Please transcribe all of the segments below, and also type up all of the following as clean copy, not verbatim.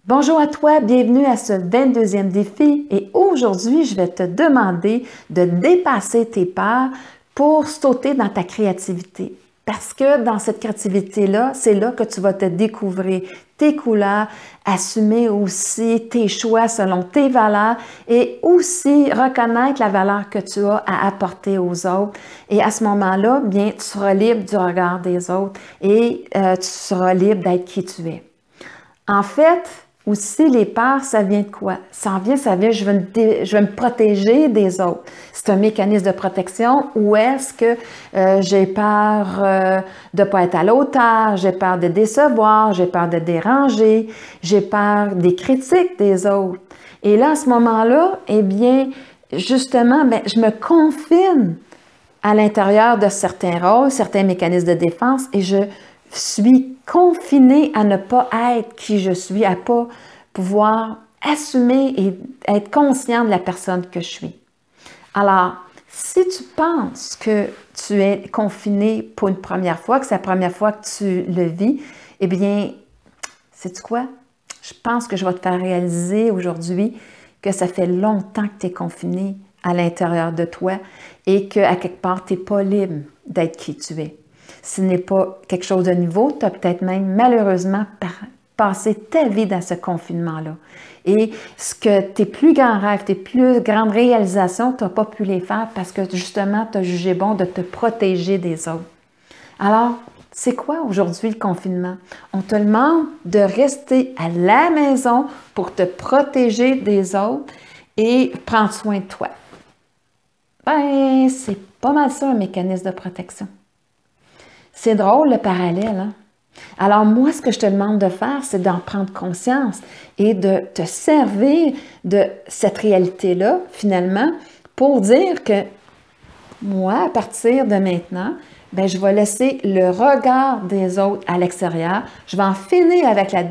Bonjour à toi, bienvenue à ce 22e défi et aujourd'hui, je vais te demander de dépasser tes peurs pour sauter dans ta créativité. Parce que dans cette créativité-là, c'est là que tu vas te découvrir tes couleurs, assumer aussi tes choix selon tes valeurs et aussi reconnaître la valeur que tu as à apporter aux autres. Et à ce moment-là, bien, tu seras libre du regard des autres et tu seras libre d'être qui tu es. En fait, aussi, les peurs, ça vient de quoi? Ça vient, je vais me protéger des autres. C'est un mécanisme de protection où est-ce que j'ai peur de ne pas être à la hauteur, j'ai peur de décevoir, j'ai peur de déranger, j'ai peur des critiques des autres. Et là, à ce moment-là, eh bien, justement, je me confine à l'intérieur de certains rôles, certains mécanismes de défense et je suis confinée à ne pas être qui je suis, à ne pas pouvoir assumer et être conscient de la personne que je suis. Alors, si tu penses que tu es confiné pour une première fois, que c'est la première fois que tu le vis, eh bien, sais-tu quoi? Je pense que je vais te faire réaliser aujourd'hui que ça fait longtemps que tu es confiné à l'intérieur de toi et qu'à quelque part, tu n'es pas libre d'être qui tu es. Ce n'est pas quelque chose de nouveau, tu as peut-être même malheureusement passé ta vie dans ce confinement-là. Et ce que tes plus grands rêves, tes plus grandes réalisations, tu n'as pas pu les faire parce que justement, tu as jugé bon de te protéger des autres. Alors, c'est quoi aujourd'hui le confinement? On te demande de rester à la maison pour te protéger des autres et prendre soin de toi. Ben, c'est pas mal ça un mécanisme de protection. C'est drôle le parallèle, hein? Alors moi, ce que je te demande de faire, c'est d'en prendre conscience et de te servir de cette réalité-là, finalement, pour dire que moi, à partir de maintenant, je vais laisser le regard des autres à l'extérieur. Je vais en finir avec ma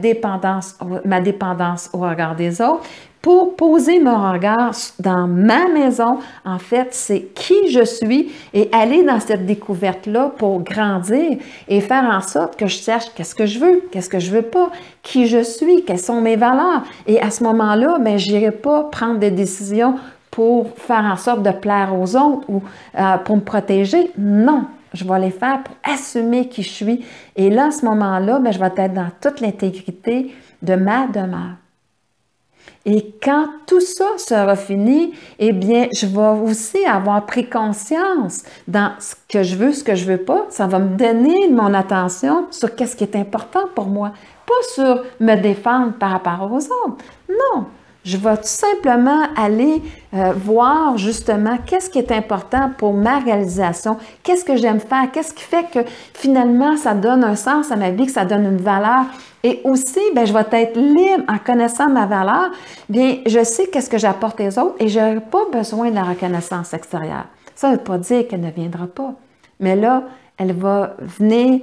dépendance au regard des autres pour poser mon regard dans ma maison. En fait, c'est qui je suis et aller dans cette découverte-là pour grandir et faire en sorte que je sache qu'est-ce que je veux pas, qui je suis, quelles sont mes valeurs. Et à ce moment-là, je n'irai pas prendre des décisions pour faire en sorte de plaire aux autres ou pour me protéger. Non, je vais les faire pour assumer qui je suis. Et là, à ce moment-là, je vais être dans toute l'intégrité de ma demeure. Et quand tout ça sera fini, eh bien, je vais aussi avoir pris conscience dans ce que je veux, ce que je veux pas. Ça va me donner mon attention sur qu'est-ce qui est important pour moi, pas sur me défendre par rapport aux autres. Non, je vais tout simplement aller voir justement qu'est-ce qui est important pour ma réalisation, qu'est-ce que j'aime faire, qu'est-ce qui fait que finalement ça donne un sens à ma vie, que ça donne une valeur. Et aussi, je vais être libre en connaissant ma valeur. Bien, je sais qu'est-ce que j'apporte aux autres et je n'aurai pas besoin de la reconnaissance extérieure. Ça ne veut pas dire qu'elle ne viendra pas. Mais là, elle va venir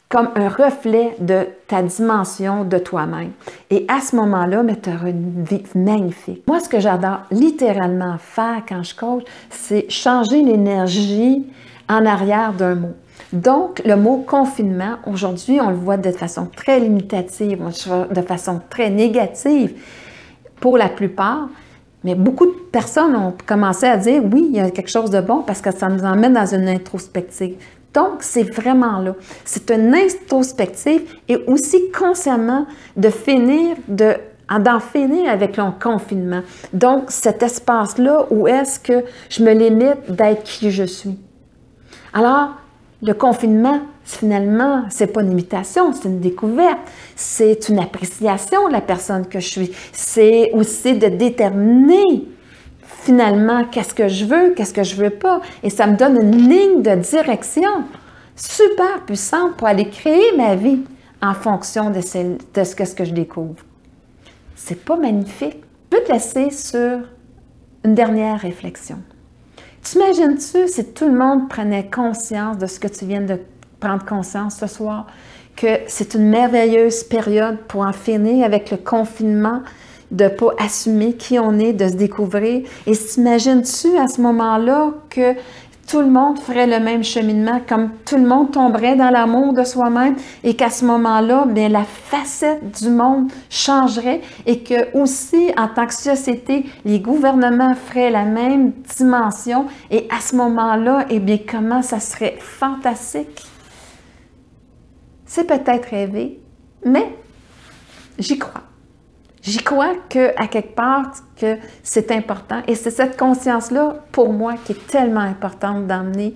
comme un reflet de ta dimension de toi-même. Et à ce moment-là, tu auras une vie magnifique. Moi, ce que j'adore littéralement faire quand je coach, c'est changer l'énergie en arrière d'un mot. Donc, le mot confinement, aujourd'hui, on le voit de façon très limitative, de façon très négative pour la plupart. Mais beaucoup de personnes ont commencé à dire, oui, il y a quelque chose de bon parce que ça nous emmène dans une introspective. Donc, c'est vraiment là. C'est une introspective et aussi consciemment d'en finir avec le confinement. Donc, cet espace-là où est-ce que je me limite d'être qui je suis. Alors, le confinement, finalement, c'est pas une imitation, c'est une découverte. C'est une appréciation de la personne que je suis. C'est aussi de déterminer finalement qu'est-ce que je veux pas. Et ça me donne une ligne de direction super puissante pour aller créer ma vie en fonction de ce que je découvre. C'est pas magnifique? Je veux te laisser sur une dernière réflexion. T'imagines-tu si tout le monde prenait conscience de ce que tu viens de prendre conscience ce soir, que c'est une merveilleuse période pour en finir avec le confinement, de ne pas assumer qui on est, de se découvrir. Et t'imagines-tu à ce moment-là que tout le monde ferait le même cheminement, comme tout le monde tomberait dans l'amour de soi-même et qu'à ce moment-là, bien, la facette du monde changerait et que aussi, en tant que société, les gouvernements feraient la même dimension et à ce moment-là, eh bien, comment ça serait fantastique. C'est peut-être rêvé, mais j'y crois. J'y crois qu'à quelque part, que c'est important. Et c'est cette conscience-là, pour moi, qui est tellement importante d'emmener.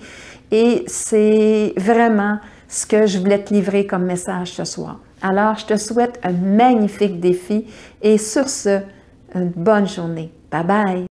Et c'est vraiment ce que je voulais te livrer comme message ce soir. Alors, je te souhaite un magnifique défi et sur ce, une bonne journée. Bye bye!